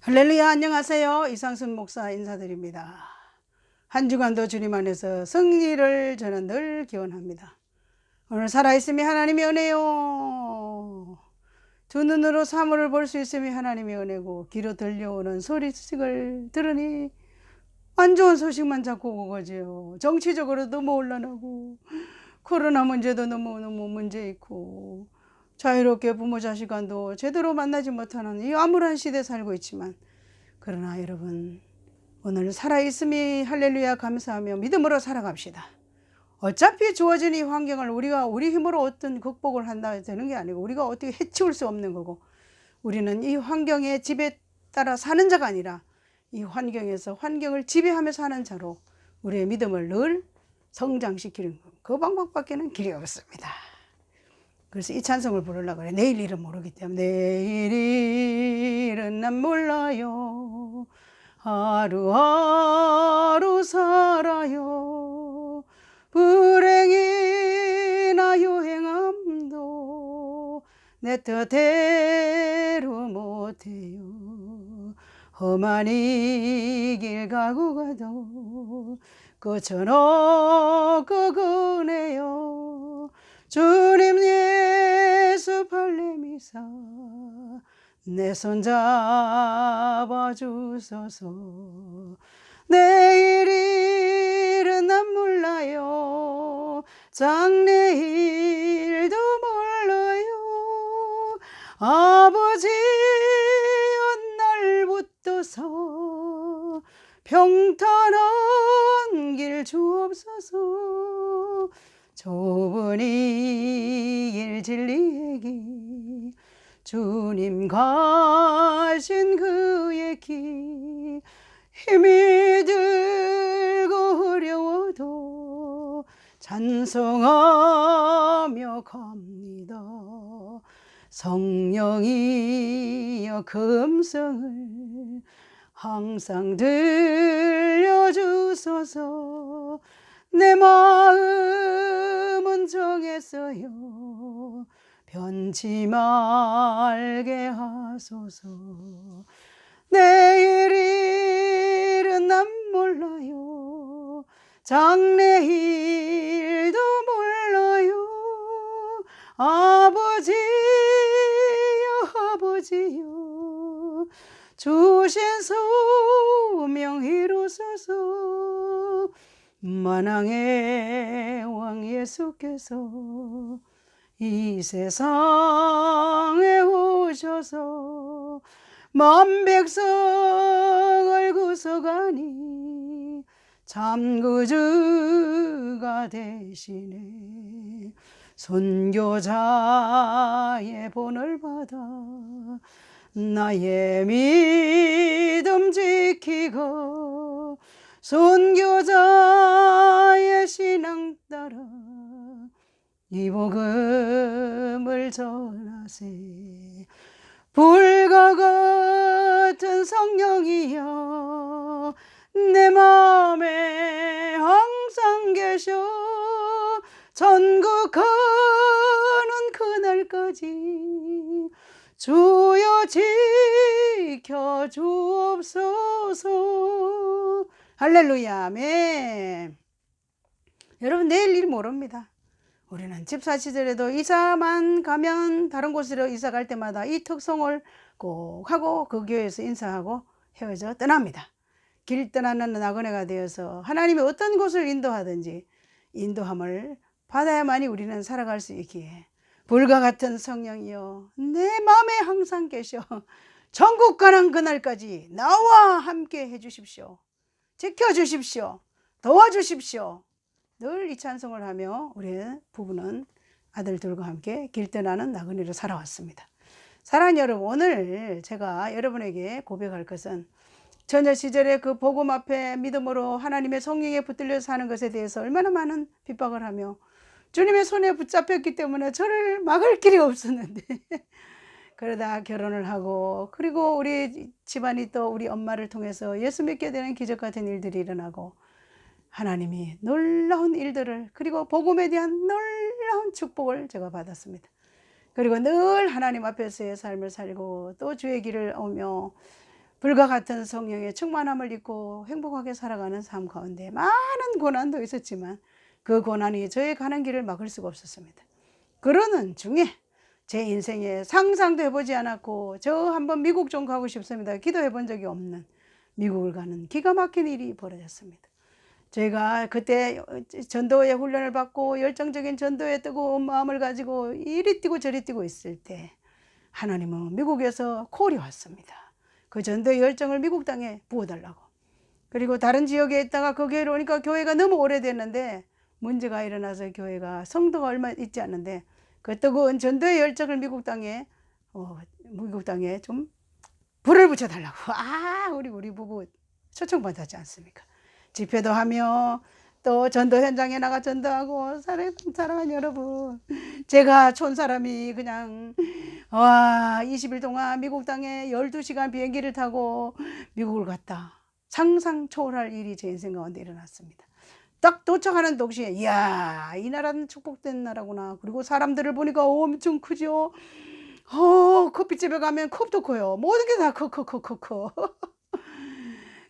할렐루야, 안녕하세요. 이상순 목사 인사드립니다. 한 주간도 주님 안에서 승리를 저는 늘 기원합니다. 오늘 살아있음이 하나님의 은혜요. 두 눈으로 사물을 볼 수 있음이 하나님의 은혜고, 귀로 들려오는 소식을 들으니 안 좋은 소식만 자꾸 오고 가지요. 정치적으로도 너무 혼란하고, 코로나 문제도 너무너무 문제 있고, 자유롭게 부모 자식 간도 제대로 만나지 못하는 이 암울한 시대에 살고 있지만, 그러나 여러분, 오늘 살아있음이 할렐루야 감사하며 믿음으로 살아갑시다. 어차피 주어진 이 환경을 우리가 우리 힘으로 어떤 극복을 한다 되는 게 아니고, 우리가 어떻게 해치울 수 없는 거고, 우리는 이 환경의 지배 따라 사는 자가 아니라 이 환경에서 환경을 지배하며 사는 자로 우리의 믿음을 늘 성장시키는 그 방법밖에는 길이 없습니다. 그래서 이 찬송을 부르려고 그래. 내일 일은 모르기 때문에. 내일 일은 난 몰라요. 하루하루 살아요. 불행이나 요행함도 내 뜻대로 못해요. 험한 이 길 가고 가도 끝은 없고 그네요. 주님 예수 발레미사 내 손 잡아주소서. 내일 일은 난 몰라요. 장래일도 몰라요. 아버지여 날 붙드서 평탄한 길 주옵소서. 좁은 이 길 진리의 길 주님 가신 그의 길 힘이 들고 어려워도 찬송하며 갑니다. 성령이여 그 음성을 항상 들려주소서. 내 마음은 정했어요. 변치 말게 하소서. 내일 일은 난 몰라요. 장래일도 몰라요. 아버지여 아버지여 주신 소명 이루소서. 만왕의 왕 예수께서 이 세상에 오셔서 만 백성을 구속하니 참 구주가 되시네. 선교자의 본을 받아 나의 믿음 지키고 선교자의 신앙 따라 이 복음을 전하세. 불과 같은 성령이여 내 맘에 항상 계셔. 전국하는 그날까지 주여 지켜 주옵소서. 할렐루야, 아멘. 여러분, 내일 일 모릅니다. 우리는 집사 시절에도 이사만 가면 다른 곳으로 이사 갈 때마다 이 특송을 꼭 하고 그 교회에서 인사하고 헤어져 떠납니다. 길 떠나는 나그네가 되어서 하나님이 어떤 곳을 인도하든지 인도함을 받아야만이 우리는 살아갈 수 있기에, 불과 같은 성령이여 내 마음에 항상 계셔. 천국 가는 그날까지 나와 함께 해주십시오. 지켜주십시오. 도와주십시오. 늘 이 찬송을 하며 우리 부부는 아들들과 함께 길 떠나는 나그네로 살아왔습니다. 사랑하는 여러분, 오늘 제가 여러분에게 고백할 것은 처녀 시절에 그 복음 앞에 믿음으로 하나님의 성령에 붙들려 사는 것에 대해서 얼마나 많은 핍박을 하며 주님의 손에 붙잡혔기 때문에 저를 막을 길이 없었는데 그러다 결혼을 하고, 그리고 우리 집안이 또 우리 엄마를 통해서 예수 믿게 되는 기적 같은 일들이 일어나고, 하나님이 놀라운 일들을, 그리고 복음에 대한 놀라운 축복을 제가 받았습니다. 그리고 늘 하나님 앞에서의 삶을 살고 또 주의 길을 오며 불과 같은 성령의 충만함을 입고 행복하게 살아가는 삶 가운데 많은 고난도 있었지만 그 고난이 저의 가는 길을 막을 수가 없었습니다. 그러는 중에 제 인생에 상상도 해보지 않았고 저 한번 미국 좀 가고 싶습니다. 기도해 본 적이 없는 미국을 가는 기가 막힌 일이 벌어졌습니다. 제가 그때 전도의 훈련을 받고 열정적인 전도에 뜨거운 마음을 가지고 이리 뛰고 저리 뛰고 있을 때 하나님은 미국에서 콜이 왔습니다. 그 전도의 열정을 미국 땅에 부어달라고. 그리고 다른 지역에 있다가 그 교회로 오니까 교회가 너무 오래됐는데 문제가 일어나서 교회가 성도가 얼마 있지 않는데 그 뜨거운 전도의 열정을 미국 땅에 좀 불을 붙여달라고. 우리 부부 초청받았지 않습니까? 집회도 하며 또 전도 현장에 나가 전도하고. 사랑하는 여러분, 제가 촌 사람이 그냥 20일 동안 미국 땅에 12시간 비행기를 타고 미국을 갔다. 상상 초월할 일이 제 인생 가운데 일어났습니다. 딱 도착하는 동시에 이야, 이 나라는 축복된 나라구나. 그리고 사람들을 보니까 엄청 크죠. 커피집에 가면 컵도 커요. 모든 게 다 커.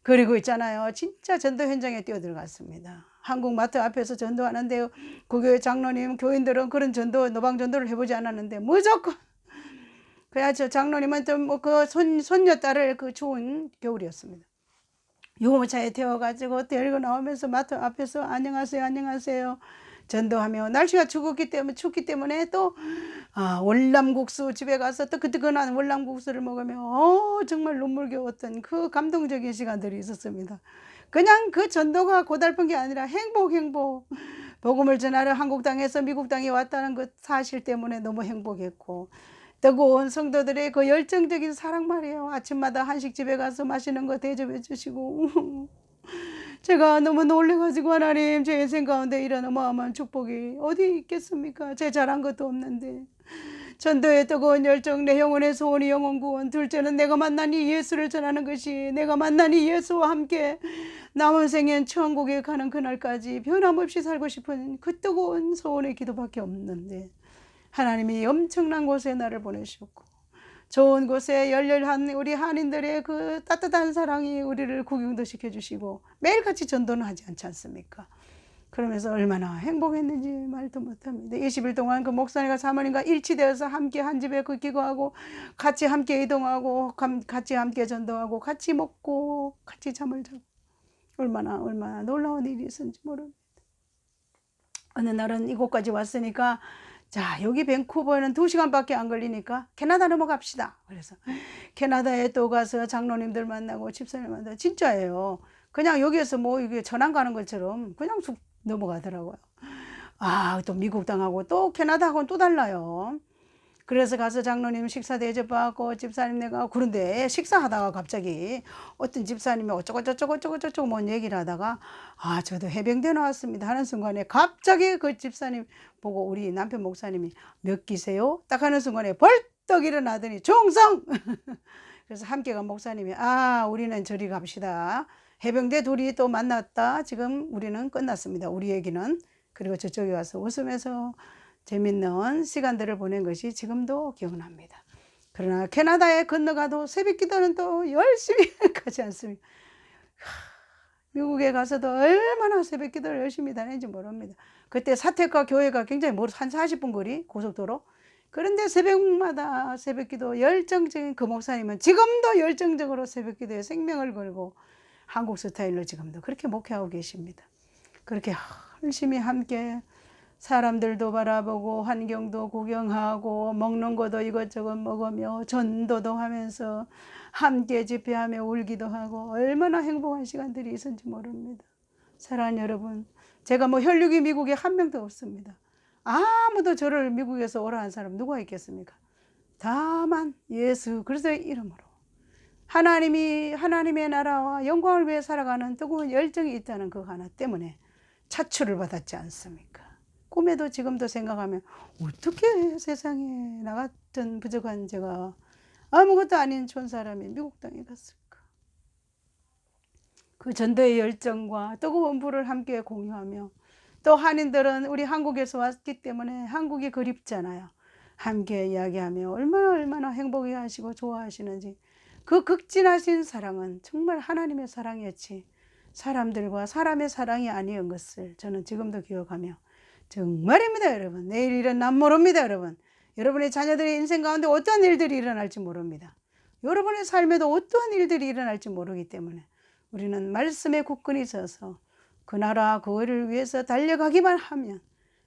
그리고 있잖아요, 진짜 전도 현장에 뛰어들어갔습니다. 한국 마트 앞에서 전도하는데요, 그 교회 장로님, 교인들은 그런 전도, 노방 전도를 해보지 않았는데 무조건. 그래야 저 장로님은 좀 그 손녀딸을 그 좋은 겨울이었습니다. 유모차에 태워가지고 데리고 나오면서 마트 앞에서 안녕하세요 전도하며, 날씨가 춥기 때문에 또 월남국수 집에 가서 뜨끈뜨끈한 월남국수를 먹으며 정말 눈물겨웠던 그 감동적인 시간들이 있었습니다. 그냥 그 전도가 고달픈 게 아니라 행복. 복음을 전하러 한국 땅에서 미국 땅에 왔다는 그 사실 때문에 너무 행복했고, 뜨거운 성도들의 그 열정적인 사랑 말이에요. 아침마다 한식집에 가서 맛있는 거 대접해 주시고 제가 너무 놀래가지고, 하나님, 제 인생 가운데 이런 어마어마한 축복이 어디 있겠습니까? 제 잘한 것도 없는데. 전도의 뜨거운 열정, 내 영혼의 소원이 영혼 구원. 둘째는 내가 만난 이 예수를 전하는 것이, 내가 만난 이 예수와 함께 남은 생엔 천국에 가는 그날까지 변함없이 살고 싶은 그 뜨거운 소원의 기도밖에 없는데, 하나님이 엄청난 곳에 나를 보내셨고, 좋은 곳에 열렬한 우리 한인들의 그 따뜻한 사랑이 우리를 구경도 시켜주시고 매일같이 전도는 하지 않지 않습니까? 그러면서 얼마나 행복했는지 말도 못합니다. 20일 동안 그 목사님과 사모님과 일치되어서 함께 한 집에 그 기도하고, 같이 함께 이동하고, 같이 함께 전도하고, 같이 먹고, 같이 잠을 자고, 얼마나 놀라운 일이 있었는지 모릅니다. 어느 날은 이곳까지 왔으니까, 자, 여기 밴쿠버는 2시간밖에 안 걸리니까 캐나다 넘어갑시다. 그래서 캐나다에 또 가서 장로님들 만나고 집사님 만나고, 진짜예요. 그냥 여기에서 뭐 이게 천안 가는 것처럼 그냥 쑥 넘어가더라고요. 또 미국 땅하고 또 캐나다하고는 또 달라요. 그래서 가서 장로님 식사 대접받고 집사님 내가, 그런데 식사하다가 갑자기 어떤 집사님이 어쩌고 뭔 얘기를 하다가 저도 해병대 나왔습니다 하는 순간에 갑자기 그 집사님 보고 우리 남편 목사님이 몇 기세요? 딱 하는 순간에 벌떡 일어나더니 종성! 그래서 함께 간 목사님이 우리는 저리 갑시다. 해병대 둘이 또 만났다. 지금 우리는 끝났습니다. 우리 얘기는. 그리고 저쪽에 와서 웃으면서 재밌는 시간들을 보낸 것이 지금도 기억납니다. 그러나 캐나다에 건너가도 새벽 기도는 또 열심히 가지 않습니다. 미국에 가서도 얼마나 새벽 기도를 열심히 다니는지 모릅니다. 그때 사택과 교회가 굉장히 한 40분 거리 고속도로. 그런데 새벽마다 새벽 기도 열정적인 그 목사님은 지금도 열정적으로 새벽 기도에 생명을 걸고 한국 스타일로 지금도 그렇게 목회하고 계십니다. 그렇게 열심히 함께 사람들도 바라보고 환경도 구경하고 먹는 것도 이것저것 먹으며 전도도 하면서 함께 집회하며 울기도 하고 얼마나 행복한 시간들이 있었는지 모릅니다. 사랑하는 여러분, 제가 혈육이 미국에 한 명도 없습니다. 아무도 저를 미국에서 오라 한 사람 누가 있겠습니까? 다만 예수 그리스도의 이름으로 하나님의 나라와 영광을 위해 살아가는 뜨거운 열정이 있다는 그 하나 때문에 차출을 받았지 않습니까? 꿈에도 지금도 생각하면 어떻게 세상에 나 같은 부족한 제가 아무것도 아닌 촌 사람이 미국 땅에 갔을까? 그 전도의 열정과 뜨거운 불을 함께 공유하며, 또 한인들은 우리 한국에서 왔기 때문에 한국이 그립잖아요. 함께 이야기하며 얼마나 행복해 하시고 좋아하시는지 그 극진하신 사랑은 정말 하나님의 사랑이었지 사람들과 사람의 사랑이 아니었던 것을 저는 지금도 기억하며 정말입니다 여러분. 내일 일은 난 모릅니다 여러분. 여러분의 자녀들의 인생 가운데 어떠한 일들이 일어날지 모릅니다. 여러분의 삶에도 어떠한 일들이 일어날지 모르기 때문에 우리는 말씀에 굳건히 서서 그 나라 그거를 위해서 달려가기만 하면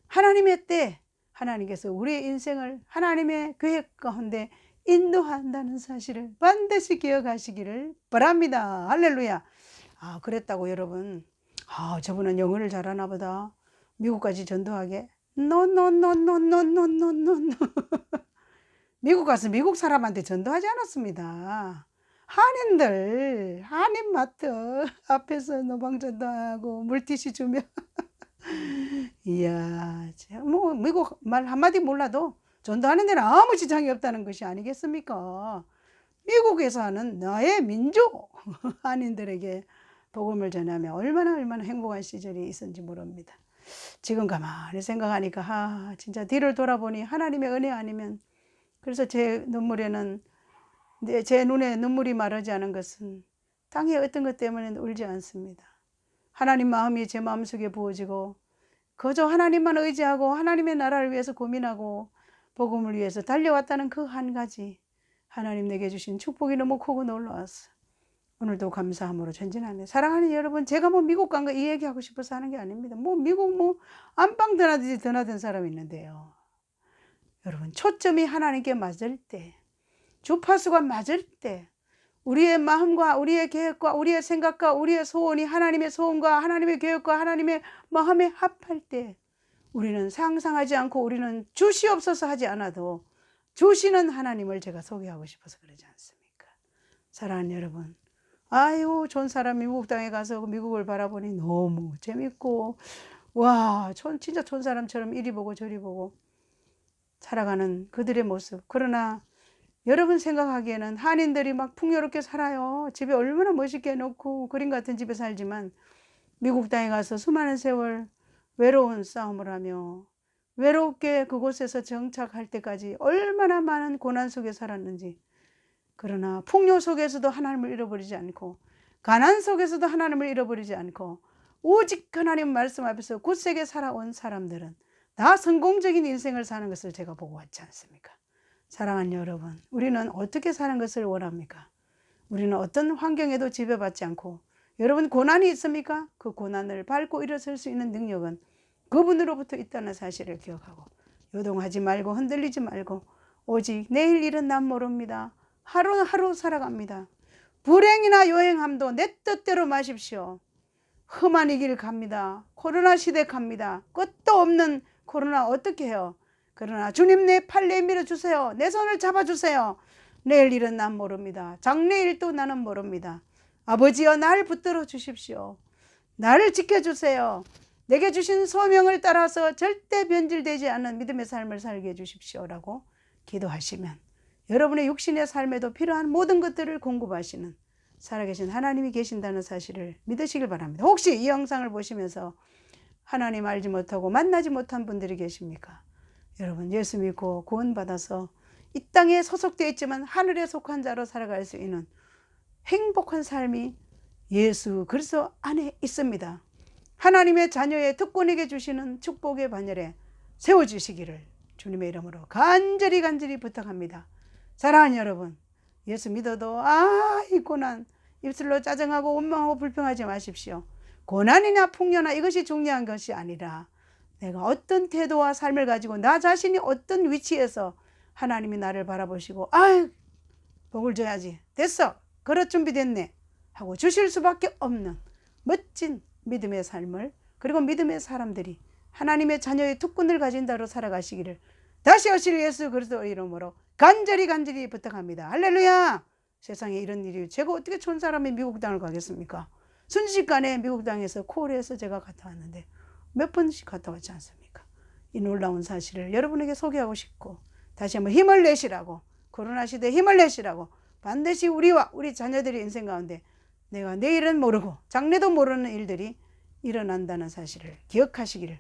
하나님의 때 하나님께서 우리의 인생을 하나님의 계획 가운데 인도한다는 사실을 반드시 기억하시기를 바랍니다. 할렐루야. 그랬다고 여러분 저분은 영어를 잘하나 보다 미국까지 전도하게 노노노노노노노노 미국 가서 미국 사람한테 전도하지 않았습니다. 한인들 한인마트 앞에서 노방전도하고 물티슈 주며 이야 뭐 미국 말 한마디 몰라도 전도하는 데는 아무 지장이 없다는 것이 아니겠습니까? 미국에서 하는 나의 민족 한인들에게 복음을 전하며 얼마나 행복한 시절이 있었는지 모릅니다. 지금 가만히 생각하니까 진짜 뒤를 돌아보니 하나님의 은혜 아니면 그래서 제 눈물에는 제 눈에 눈물이 마르지 않은 것은 땅의 어떤 것 때문에 울지 않습니다. 하나님 마음이 제 마음속에 부어지고 그저 하나님만 의지하고 하나님의 나라를 위해서 고민하고 복음을 위해서 달려왔다는 그 한 가지 하나님 내게 주신 축복이 너무 크고 놀라웠어. 오늘도 감사함으로 전진하네. 사랑하는 여러분, 제가 뭐 미국 간 거 이 얘기하고 싶어서 하는 게 아닙니다. 뭐 미국 뭐 안방 드나든 사람이 있는데요. 여러분, 초점이 하나님께 맞을 때, 주파수가 맞을 때, 우리의 마음과 우리의 계획과 우리의 생각과 우리의 소원이 하나님의 소원과 하나님의 계획과 하나님의 마음에 합할 때 우리는 상상하지 않고 우리는 주시옵소서 하지 않아도 주시는 하나님을 제가 소개하고 싶어서 그러지 않습니까? 사랑하는 여러분, 아유 좋은 사람이 미국 땅에 가서 미국을 바라보니 너무 재밌고 와 진짜 좋은 사람처럼 이리 보고 저리 보고 살아가는 그들의 모습. 그러나 여러분 생각하기에는 한인들이 막 풍요롭게 살아요. 집에 얼마나 멋있게 해놓고 그림 같은 집에 살지만 미국 땅에 가서 수많은 세월 외로운 싸움을 하며 외롭게 그곳에서 정착할 때까지 얼마나 많은 고난 속에 살았는지. 그러나 풍요 속에서도 하나님을 잃어버리지 않고 가난 속에서도 하나님을 잃어버리지 않고 오직 하나님 말씀 앞에서 굳세게 살아온 사람들은 다 성공적인 인생을 사는 것을 제가 보고 왔지 않습니까? 사랑하는 여러분, 우리는 어떻게 사는 것을 원합니까? 우리는 어떤 환경에도 지배받지 않고 여러분 고난이 있습니까? 그 고난을 밟고 일어설 수 있는 능력은 그분으로부터 있다는 사실을 기억하고 요동하지 말고 흔들리지 말고 오직 내일 일은 난 모릅니다. 하루하루 살아갑니다. 불행이나 요행함도 내 뜻대로 마십시오. 험한 이 길 갑니다. 코로나 시대 갑니다. 끝도 없는 코로나 어떻게 해요? 그러나 주님 내 팔 내밀어 주세요. 내 손을 잡아주세요. 내일 일은 난 모릅니다. 장래일도 나는 모릅니다. 아버지여 날 붙들어 주십시오. 나를 지켜주세요. 내게 주신 소명을 따라서 절대 변질되지 않는 믿음의 삶을 살게 해주십시오라고 기도하시면 여러분의 육신의 삶에도 필요한 모든 것들을 공급하시는 살아계신 하나님이 계신다는 사실을 믿으시길 바랍니다. 혹시 이 영상을 보시면서 하나님 알지 못하고 만나지 못한 분들이 계십니까? 여러분 예수 믿고 구원받아서 이 땅에 소속되어 있지만 하늘에 속한 자로 살아갈 수 있는 행복한 삶이 예수 그리스도 안에 있습니다. 하나님의 자녀의 특권에게 주시는 축복의 반열에 세워주시기를 주님의 이름으로 간절히 부탁합니다. 사랑하는 여러분, 예수 믿어도 이 고난 입술로 짜증하고 원망하고 불평하지 마십시오. 고난이나 풍요나 이것이 중요한 것이 아니라 내가 어떤 태도와 삶을 가지고 나 자신이 어떤 위치에서 하나님이 나를 바라보시고 복을 줘야지 됐어 그럴 준비 됐네 하고 주실 수밖에 없는 멋진 믿음의 삶을 그리고 믿음의 사람들이 하나님의 자녀의 특권을 가진 자로 살아가시기를 다시 오실 예수 그리스도 이름으로 간절히 부탁합니다. 할렐루야. 세상에 이런 일이 제가 어떻게 촌 사람이 미국 땅을 가겠습니까? 순식간에 미국 땅에서 콜에서 제가 갔다 왔는데 몇 번씩 갔다 왔지 않습니까? 이 놀라운 사실을 여러분에게 소개하고 싶고 다시 한번 힘을 내시라고 코로나 시대에 힘을 내시라고 반드시 우리와 우리 자녀들의 인생 가운데 내가 내일은 모르고 장래도 모르는 일들이 일어난다는 사실을 기억하시기를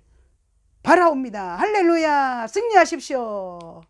바라옵니다. 할렐루야. 승리하십시오.